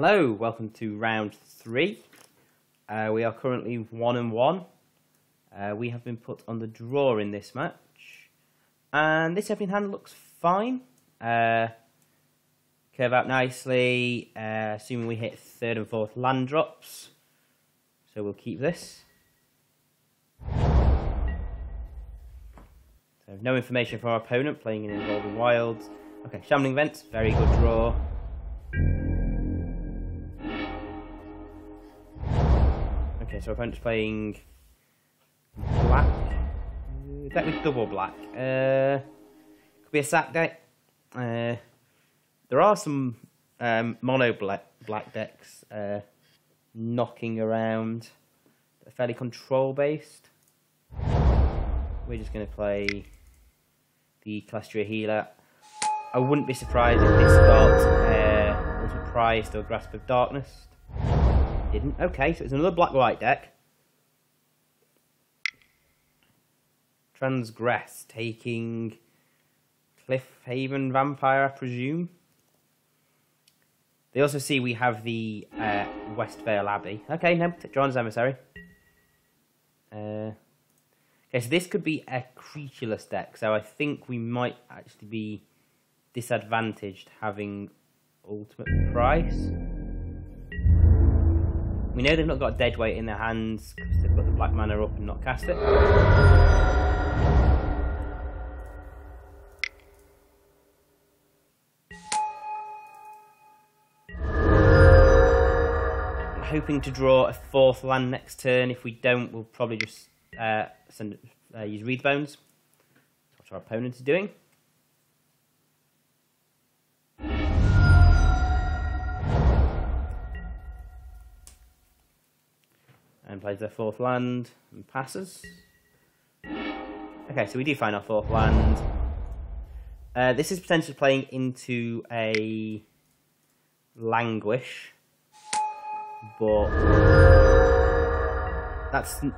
Hello, welcome to round 3. We are currently 1-1. We have been put on the draw in this match. And this opening hand looks fine. Curve out nicely, assuming we hit 3rd and 4th land drops. So we'll keep this. So no information from our opponent, playing in Involving Wilds. Okay, Shambling Vents, very good draw. Okay, so our opponent's playing black. Deck with double black. Could be a sack deck. There are some mono black decks knocking around. They're fairly control based. We're just going to play the Celestial Healer. I wouldn't be surprised if this got Ultimate Priest or Grasp of Darkness. Didn't. Okay, so it's another black-white deck. Transgress, taking Cliffhaven Vampire, I presume. They also see we have the Westvale Abbey. Okay, no, John's Emissary. Okay, so this could be a creatureless deck, so I think we might actually be disadvantaged having Ultimate Price. We know they've not got a dead weight in their hands because they've got the black mana up and not cast it. I'm hoping to draw a 4th land next turn. If we don't, we'll probably just use Reed Bones. That's what our opponent is doing. And plays their 4th land and passes. Okay, so we do find our 4th land. This is potentially playing into a Languish, but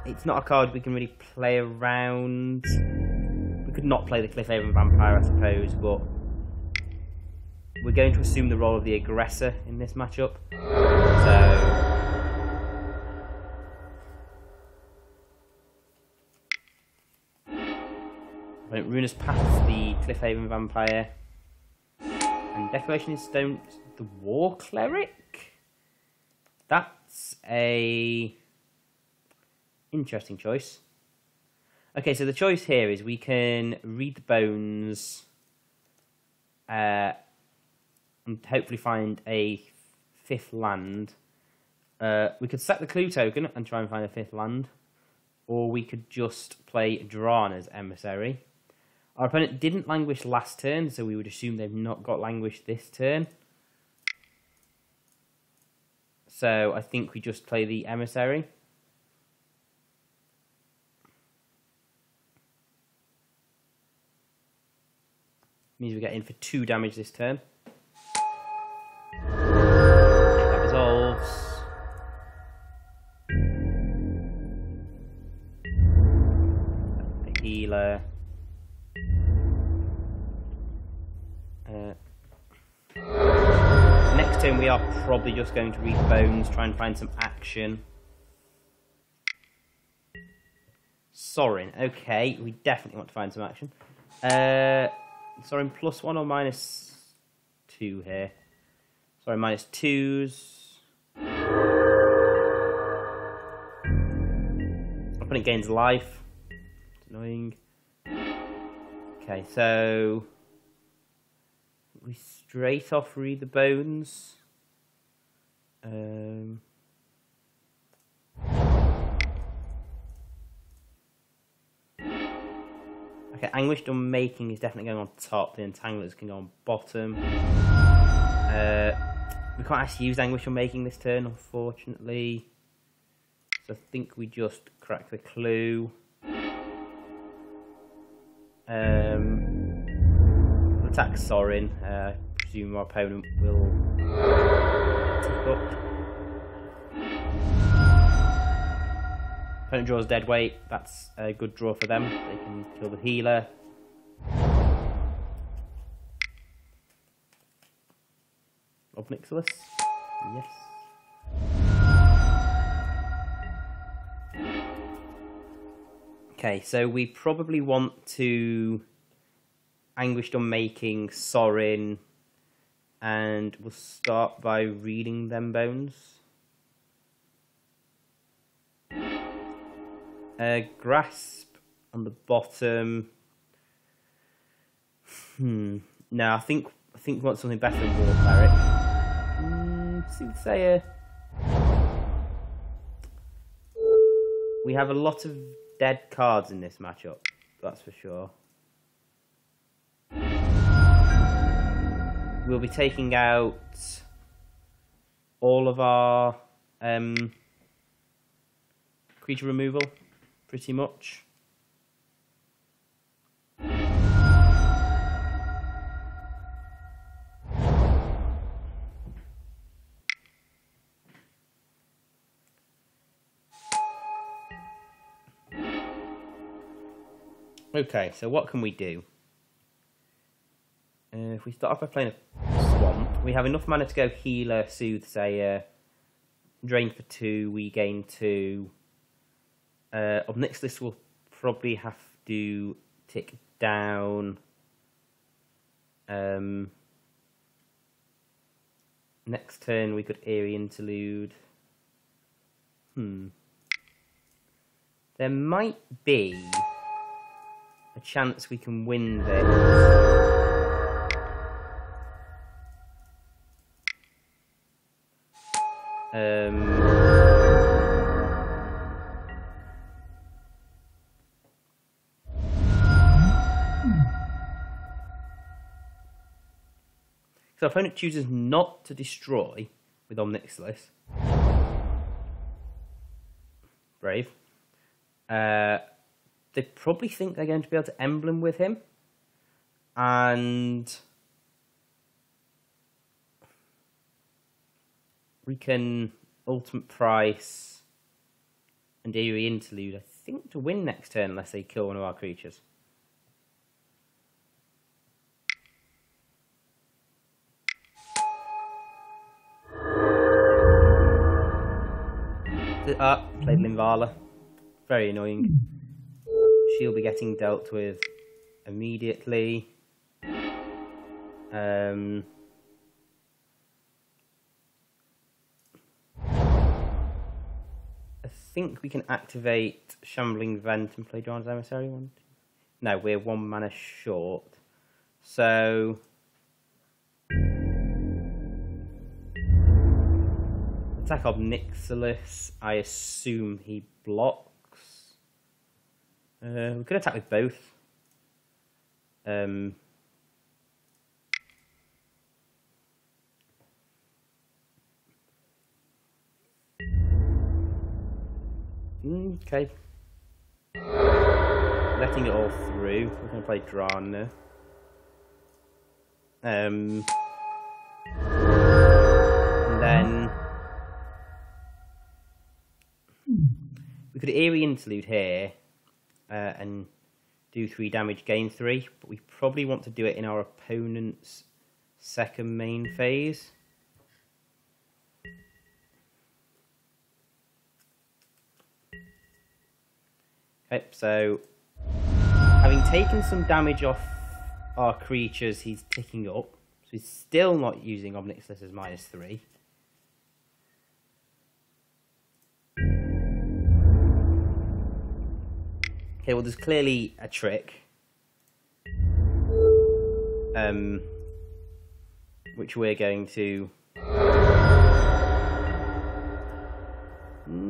it's not a card we can really play around. We could not play the Cliffhaven Vampire, I suppose, but we're going to assume the role of the aggressor in this matchup. So Runa's past the Cliffhaven Vampire. And Decoration in Stone, the War Cleric? That's a interesting choice. Okay, so the choice here is we can read the bones and hopefully find a 5th land. We could set the clue token and try and find a 5th land. Or we could just play Drana's Emissary. Our opponent didn't Languish last turn, so we would assume they've not got Languish this turn. So I think we just play the Emissary. Means we get in for 2 damage this turn. That resolves. The healer. Next turn we are probably just going to read Bones, try and find some action. Sorin, okay, we definitely want to find some action. Sorin +1 or -2 here? Sorry, -2s. Opponent gains life. It's annoying. Okay, so we straight off read the bones. Okay, Anguished Unmaking is definitely going on top. The Entanglers can go on bottom. We can't actually use Anguished Unmaking this turn, unfortunately. So I think we just crack the clue. Attack Sorin. I presume our opponent will tick up. Opponent draws dead weight. That's a good draw for them. They can kill the healer. Ob Nixilis. Yes. Okay, so we probably want to Anguished Unmaking, Sorin, and we'll start by reading them bones. Grasp on the bottom. No, I think we want something better than War Cleric. Soothsayer. We have a lot of dead cards in this matchup, that's for sure. We'll be taking out all of our creature removal, pretty much. Okay, so what can we do? If we start off by playing a Swamp, we have enough mana to go Healer, Soothsayer, Drain for 2, we gain 2. Up next list we'll probably have to tick down. Next turn we could Eerie Interlude. There might be a chance we can win this. So our opponent chooses not to destroy with Omnixilus. Brave. They probably think they're going to be able to Emblem with him. And we can Ultimate Price and Eerie Interlude, I think, to win next turn unless they kill one of our creatures. Played Linvala. Very annoying. She'll be getting dealt with immediately. I think we can activate Shambling Vent and play John's Emissary one. No, we're 1 mana short. So attack Omnixilus. I assume he blocks. We could attack with both. Okay. Letting it all through. We're going to play Drana. And then we could Eerie Interlude here and do 3 damage, gain 3, but we probably want to do it in our opponent's second main phase. Okay, so having taken some damage off our creatures, he's ticking up. So he's still not using Omnixilus as -3. Okay, well, there's clearly a trick. Which we're going to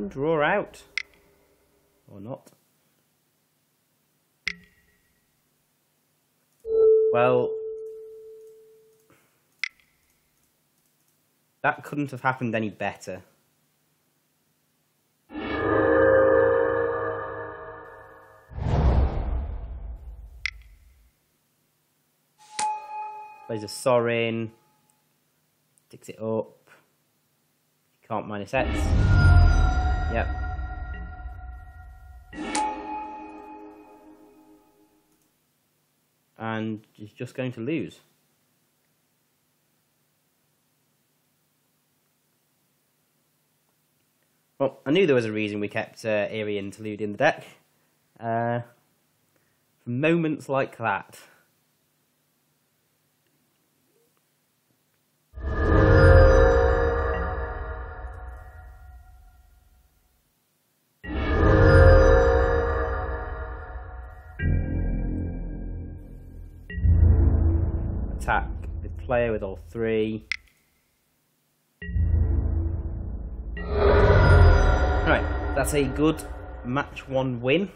draw out. Or not. Well, that couldn't have happened any better. Plays a Sorin, ticks it up. You can't -X. Yep. And is just going to lose. Well, I knew there was a reason we kept Eerie Interlude in the deck. For moments like that. Attack the player with all 3. Right, that's a good match 1 win.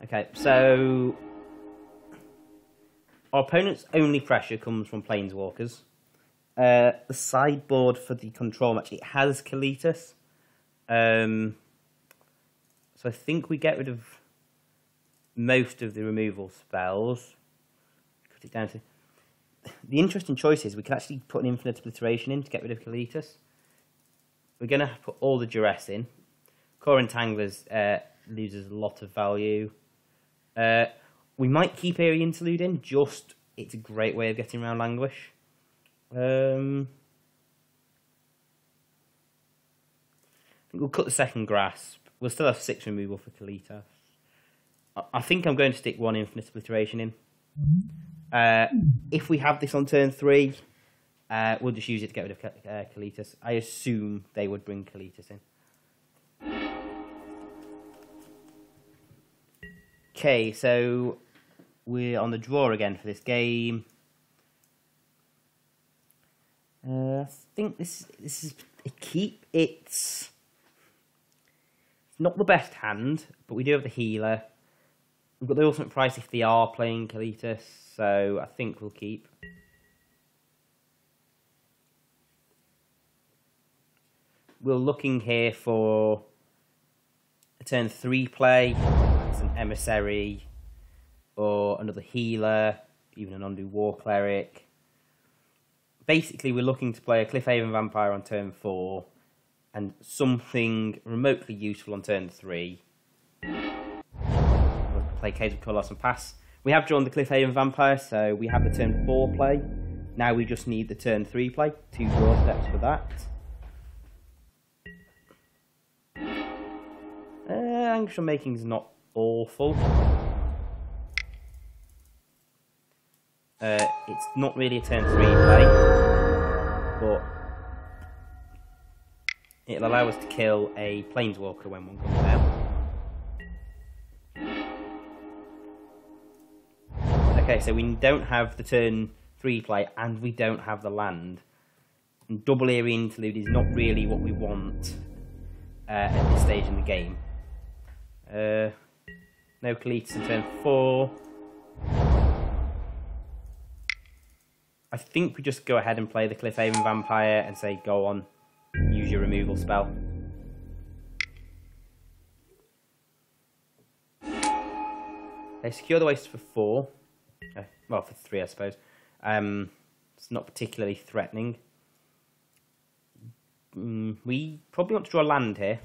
Okay, so our opponent's only pressure comes from Planeswalkers. The sideboard for the control match, it has Kalitas. So I think we get rid of most of the removal spells. Cut it down to... The interesting choice is we can actually put an Infinite Obliteration in to get rid of Kalitas. We're going to put all the Duress in. Core Entanglers loses a lot of value. We might keep Eerie Interlude in, just it's a great way of getting around Languish. I think we'll cut the second Grasp. We'll still have 6 removal for Kalitas. I think I'm going to stick 1 Infinite Obliteration in. If we have this on turn 3, we'll just use it to get rid of Kalitas. I assume they would bring Kalitas in. Okay, so we're on the draw again for this game. I think this is a keep. It's not the best hand, but we do have the healer. We've got the ultimate price if they are playing Kalitas, so I think we'll keep. We're looking here for a turn 3 play. That's an Emissary, or another healer, even an Undo War Cleric. Basically, we're looking to play a Cliffhaven Vampire on turn 4, and something remotely useful on turn 3. We'll play Caves of Colossus and pass. We have drawn the Cliffhaven Vampire, so we have the turn 4 play. Now we just need the turn 3 play. 2 draw steps for that. Angstrom Making is not awful. It's not really a turn 3 play, but it'll allow us to kill a Planeswalker when one comes down. Okay, so we don't have the turn 3 play, and we don't have the land. And double Eerie Interlude is not really what we want at this stage in the game. No Kalitas in turn 4. I think we just go ahead and play the Cliffhaven Vampire and say, go on, use your removal spell. They secure the waste for 4. Well, for 3, I suppose. It's not particularly threatening. We probably want to draw a land here.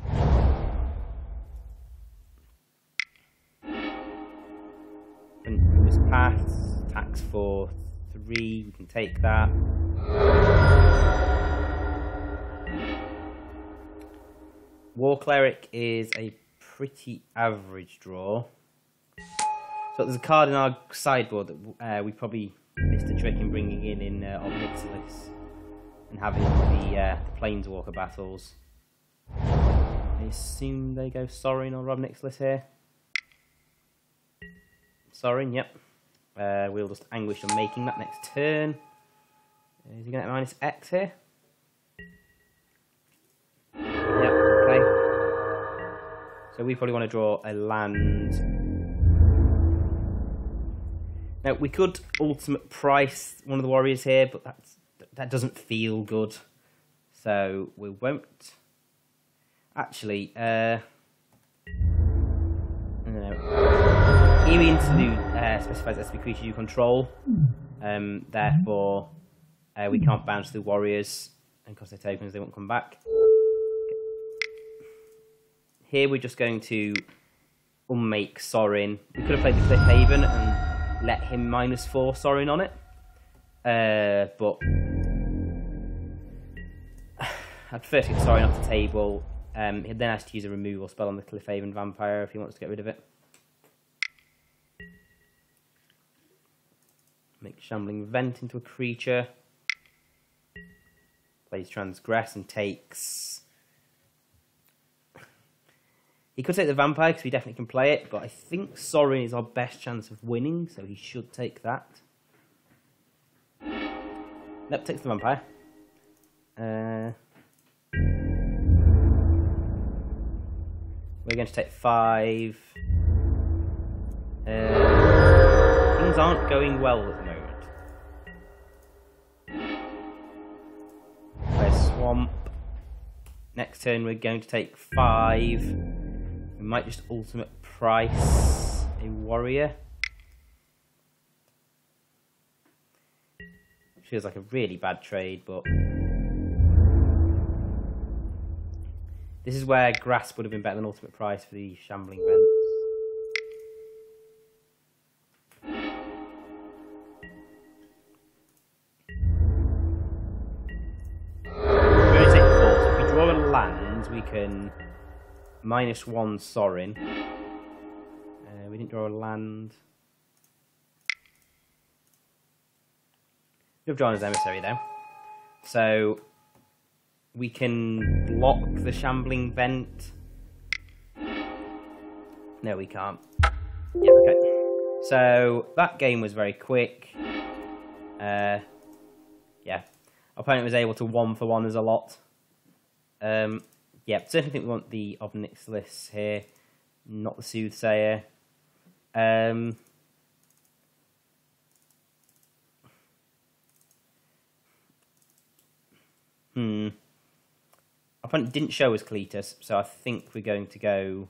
And this pass, attacks for 3, we can take that. War Cleric is a pretty average draw. So there's a card in our sideboard that we probably missed a trick in bringing in Omnixilis and having the Planeswalker battles. I assume they go Sorin or Omnixilis here. Sorin, yep. We'll just Anguish on making that next turn. Is he going to get -X here? Yep, okay. So we probably want to draw a land. Now, we could ultimate price one of the warriors here, but that doesn't feel good. So we won't. Actually, no. Eerie Interlude specifies that every creature you control. Therefore, we can't bounce the warriors, and because they're tokens, they won't come back. Here we're just going to unmake Sorin. We could have played the Cliffhaven and let him -4 Sorin on it. But I'd prefer to get Sorin off the table. He then has to use a removal spell on the Cliffhaven Vampire if he wants to get rid of it. Make Shambling Vent into a creature. Plays Transgress and takes... He could take the Vampire because we definitely can play it, but I think Sorin is our best chance of winning, so he should take that. Nope, takes the Vampire. We're going to take 5. Things aren't going well at the moment. Play a Swamp. Next turn we're going to take 5. We might just ultimate price a Warrior. Feels like a really bad trade, but... This is where Grasp would have been better than ultimate price for the Shambling Vents. We can -1 Sorin. We didn't draw a land. We've drawn his Emissary though. So we can block the Shambling Vent. No, we can't. Yeah, okay. So that game was very quick. Yeah. Our opponent was able to 1-for-1 as a lot. Yeah, certainly think we want the Obnixilis here, not the Soothsayer. Opponent didn't show us Cletus, so I think we're going to go...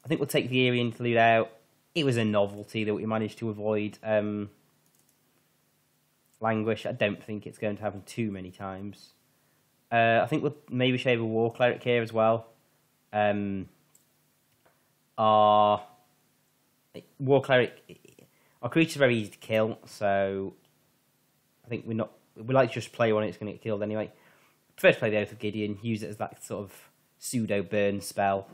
I think we'll take the Eerie Interlude out. It was a novelty that we managed to avoid Languish. I don't think it's going to happen too many times. I think we'll maybe shave a War Cleric here as well. Our War Cleric, our creature's very easy to kill, so I think we like to just play one, it's going to get killed anyway. Prefer to play the Oath of Gideon, use it as that sort of pseudo burn spell.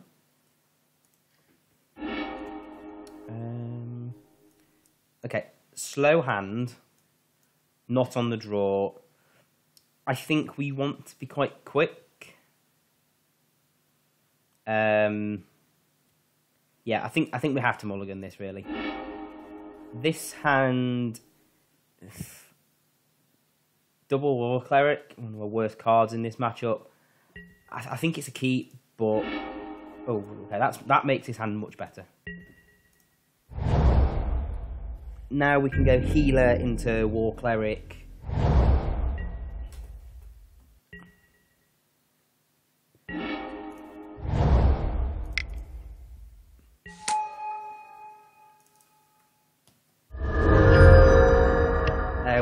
Okay, slow hand, not on the draw. I think we want to be quite quick. Yeah, I think we have to mulligan this really. This hand, double War Cleric, one of the worst cards in this matchup. I think it's a keep, but oh, okay, that makes his hand much better. Now we can go Healer into War Cleric.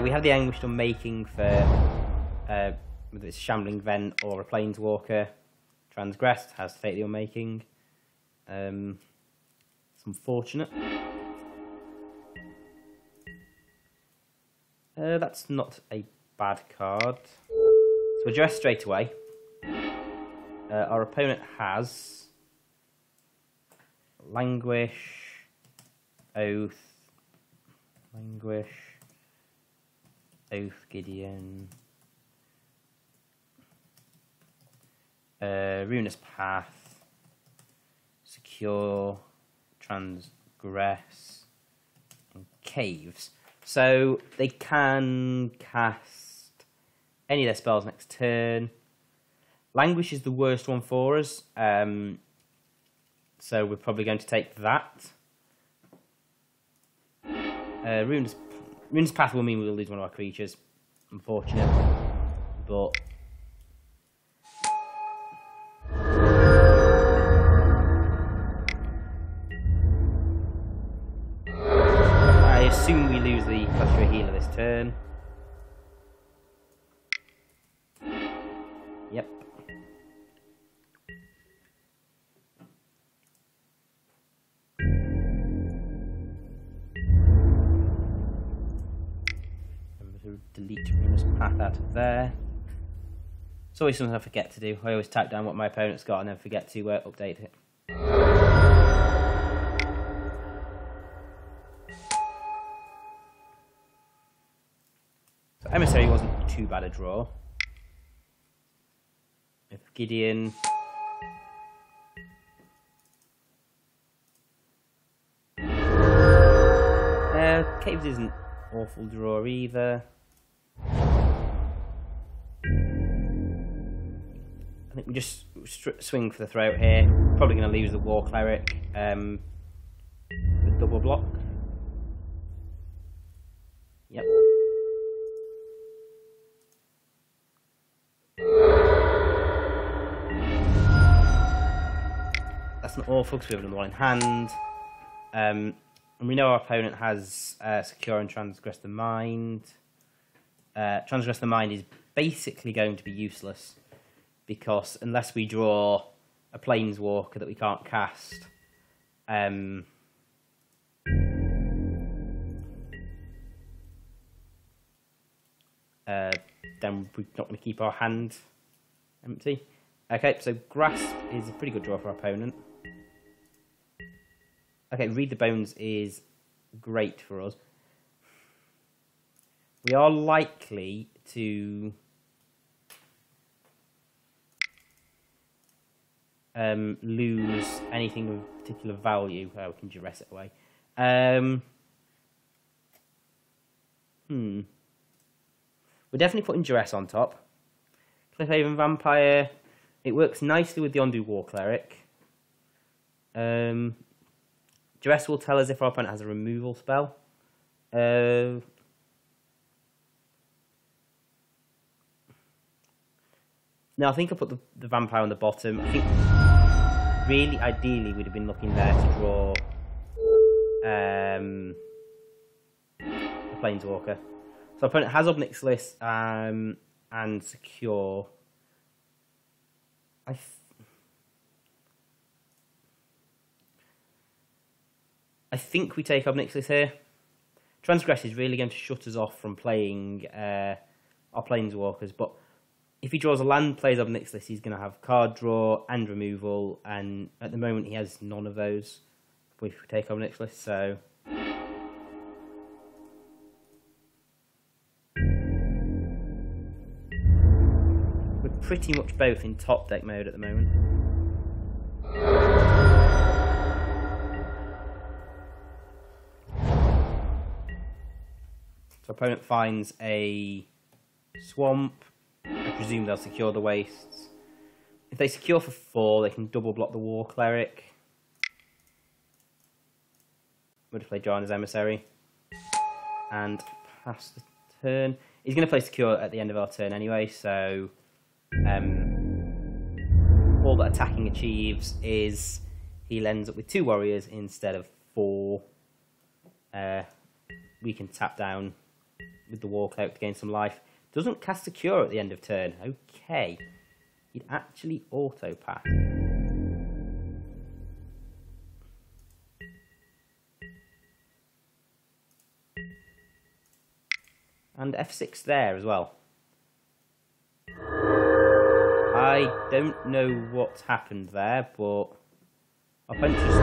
We have the Anguished Unmaking for whether it's a Shambling Vent or a Planeswalker. Transgressed has Fate of the Unmaking. It's unfortunate. That's not a bad card. So address straight away. Our opponent has Languish, Oath, Languish, Oath Gideon, Ruinous Path, Secure, Transgress, and Caves. So they can cast any of their spells next turn. Languish is the worst one for us, so we're probably going to take that. Ruinous Path will mean we'll lose one of our creatures. Unfortunate. But... I assume we lose the Cluster Healer this turn. Yep. Delete Ruinous Path out of there. It's always something I forget to do. I always type down what my opponent's got and then forget to update it. So Emissary wasn't too bad a draw. With Gideon. Caves isn't awful draw either. I think we just swing for the throat here. Probably going to lose the War Cleric with double block. Yep. That's not awful because we have another one in hand. And we know our opponent has Secure and Transgress the Mind. Transgress the Mind is basically going to be useless because unless we draw a Planeswalker that we can't cast, then we're not going to keep our hand empty. Okay, so Grasp is a pretty good draw for our opponent. Okay, Read the Bones is great for us. We are likely to lose anything of particular value. Oh, we can duress it away. We're definitely putting duress on top. Cliffhaven Vampire. It works nicely with the Ondu War Cleric. Duress will tell us if our opponent has a removal spell. No, I think I'll put the vampire on the bottom. I think really, ideally, we'd have been looking there to draw a Planeswalker. So our opponent has Obnixilis and Secure. I think we take Obnixilis here. Transgress is really going to shut us off from playing our Planeswalkers, but if he draws a land, plays Obnixilis, he's going to have card draw and removal, and at the moment he has none of those if we take Obnixilis, so... We're pretty much both in top deck mode at the moment. So opponent finds a swamp. I presume they'll secure the wastes. If they secure for 4, they can double block the War Cleric. We'll just play Joanna's Emissary. And pass the turn. He's going to play secure at the end of our turn anyway, so all that attacking achieves is he ends up with 2 warriors instead of 4. We can tap down with the War Cleric to gain some life. Doesn't cast Secure at the end of turn. Okay. He'd actually auto-pass. And F6 there as well. I don't know what's happened there, but our opponent just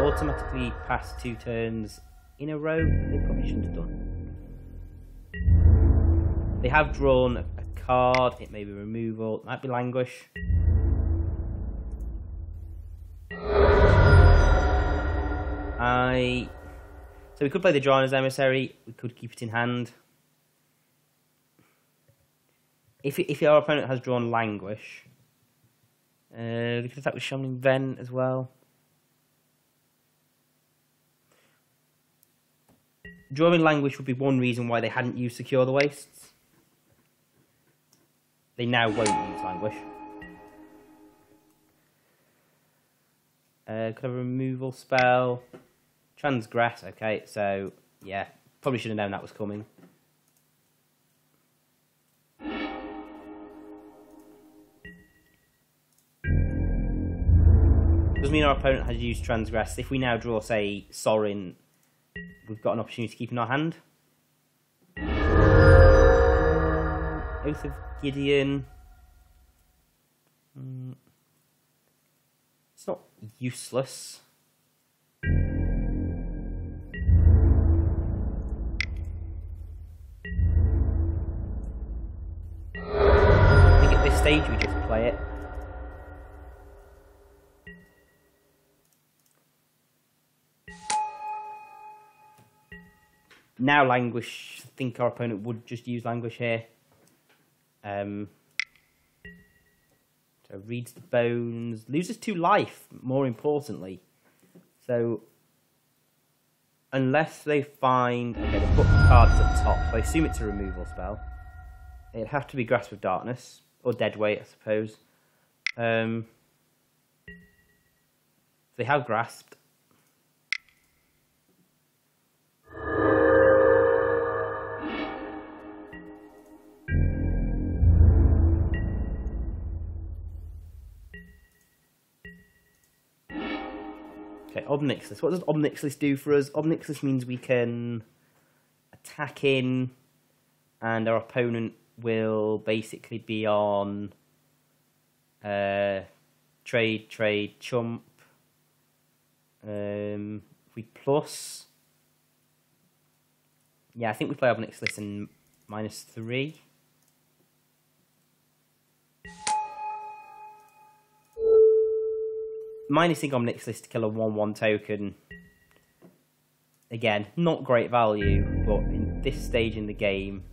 automatically passed 2 turns in a row. They probably shouldn't have done. They have drawn a card. It may be removal. It might be Languish. So we could play the Joanna's Emissary. We could keep it in hand. If our opponent has drawn Languish, we could attack with Shambling Ven as well. Drawing Languish would be one reason why they hadn't used Secure the Wastes. They now won't use Languish. Could have a removal spell. Transgress, okay, so yeah, probably should have known that was coming. Doesn't mean our opponent has used Transgress. If we now draw, say, Sorin, we've got an opportunity to keep in our hand. Oath of Gideon. It's not useless. I think at this stage we just play it. Now Languish, I think our opponent would just use Languish here. So reads the bones, loses 2 life, more importantly. So, unless they find... Okay, they put the cards at the top, so I assume it's a removal spell. It'd have to be Grasp of Darkness, or Deadweight, I suppose. They have grasped. Okay, Obnixilus. What does Obnixilus do for us? Obnixilus means we can attack in, and our opponent will basically be on trade, chump. We plus... Yeah, I think we play Obnixilus in -3. Minusing Omnixilus to kill a 1/1 token. Again, not great value, but in this stage in the game...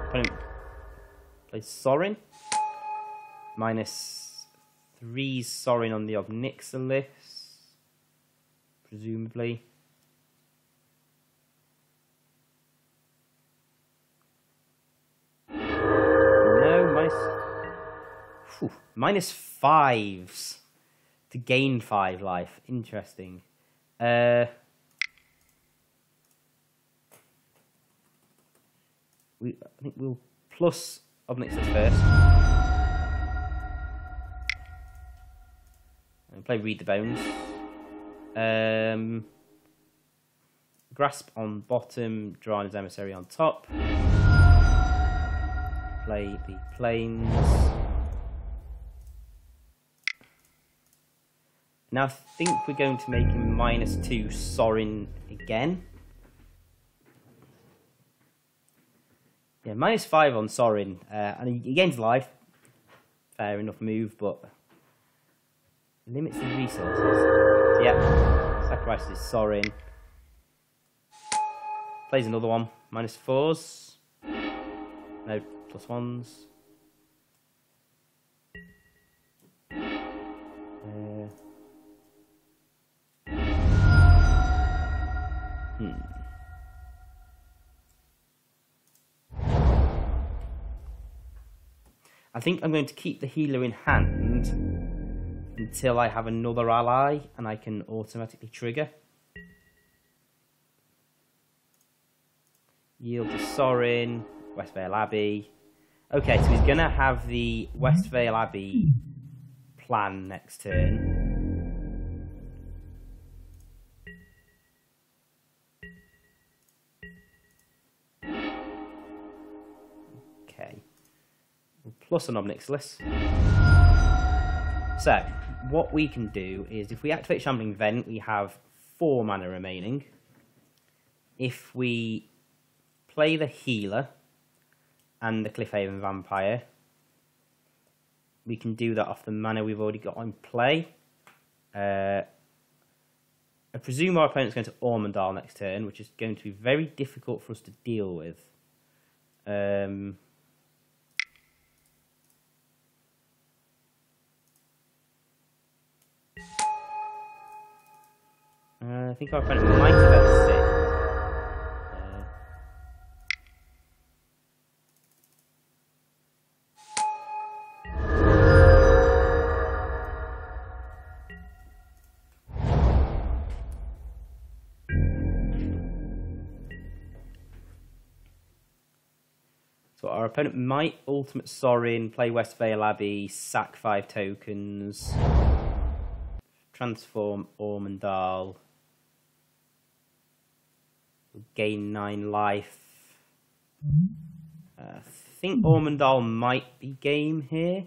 Opponent plays Sorin. -3 Sorin on the Obnixilus. Presumably. No, -5s to gain 5 life. Interesting. I think we'll plus Obnixilus first. And play Read the Bones. Grasp on bottom, Drana's Emissary on top. Play the Plains. Now I think we're going to make him -2 Sorin again. Yeah, -5 on Sorin, and he gains life. Fair enough move, but limits the resources. So, yeah, sacrifices Sorin. Plays another one. -4s. No, +1s. I think I'm going to keep the healer in hand until I have another ally and I can automatically trigger. Yield to Sorin, Westvale Abbey. Okay, so he's going to have the Westvale Abbey plan next turn. Okay. Plus an Obnixilus. So, what we can do is, if we activate Shambling Vent, we have 4 mana remaining. If we play the healer and the Cliffhaven Vampire, we can do that off the mana we've already got in play. I presume our opponent's going to Ormondale next turn, which is going to be very difficult for us to deal with. I think our opponent might have had 6. So our opponent might Ultimate Sorin, play Westvale Abbey, sack 5 tokens. transform Ormondal. Gain 9 life. I think Ormondal might be game here.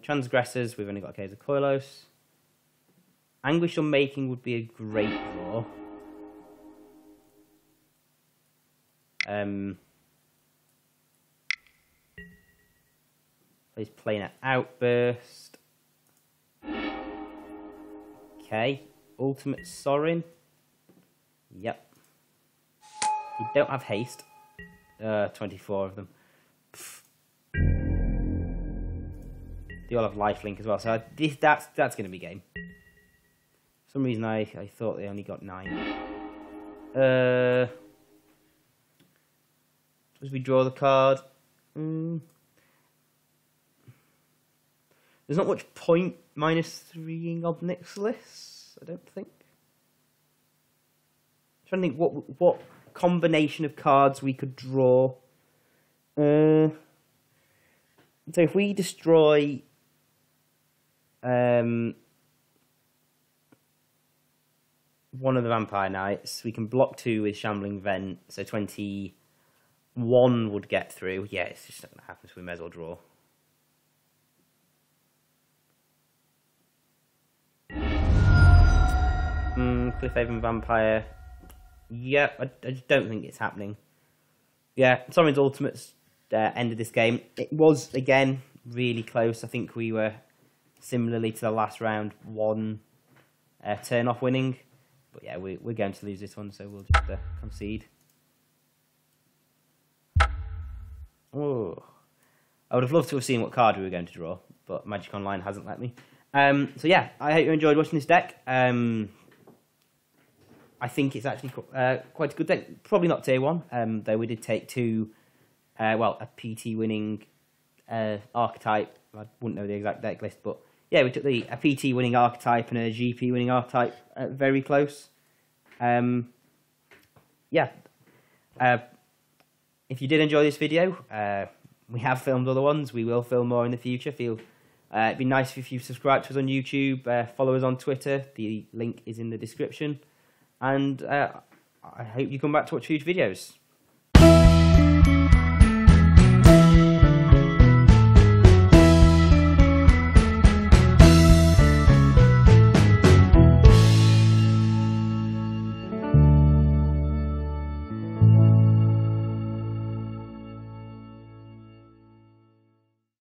Transgressors, we've only got a case of Koilos. Anguish Unmaking would be a great draw. Plays Planar Outburst. Okay. Ultimate Sorin. Yep. We don't have haste. 24 of them. Pfft. They all have lifelink as well, so that's going to be game. For some reason I thought they only got 9. As we draw the card, there's not much point -3ing Obnixilis, I don't think. I'm trying to think what combination of cards we could draw. So if we destroy one of the Vampire Knights, we can block 2 with Shambling Vent, so 21 would get through. Yeah, it's just not going to happen, so we may as well draw. Cliffhaven Vampire. Yeah, I just don't think it's happening. Yeah, Sorin's Ultimates ended this game. It was, again, really close. I think we were, similarly to the last round, 1 turn off winning. But yeah, we're going to lose this one, so we'll just concede. Oh, I would have loved to have seen what card we were going to draw, but Magic Online hasn't let me. So yeah, I hope you enjoyed watching this deck. I think it's actually quite a good deck. Probably not tier 1, though we did take 2, a PT winning archetype. I wouldn't know the exact deck list, but yeah, we took a PT winning archetype and a GP winning archetype very close. Yeah. If you did enjoy this video, we have filmed other ones. We will film more in the future. It'd be nice if you subscribe to us on YouTube, follow us on Twitter. The link is in the description. And I hope you come back to watch future videos.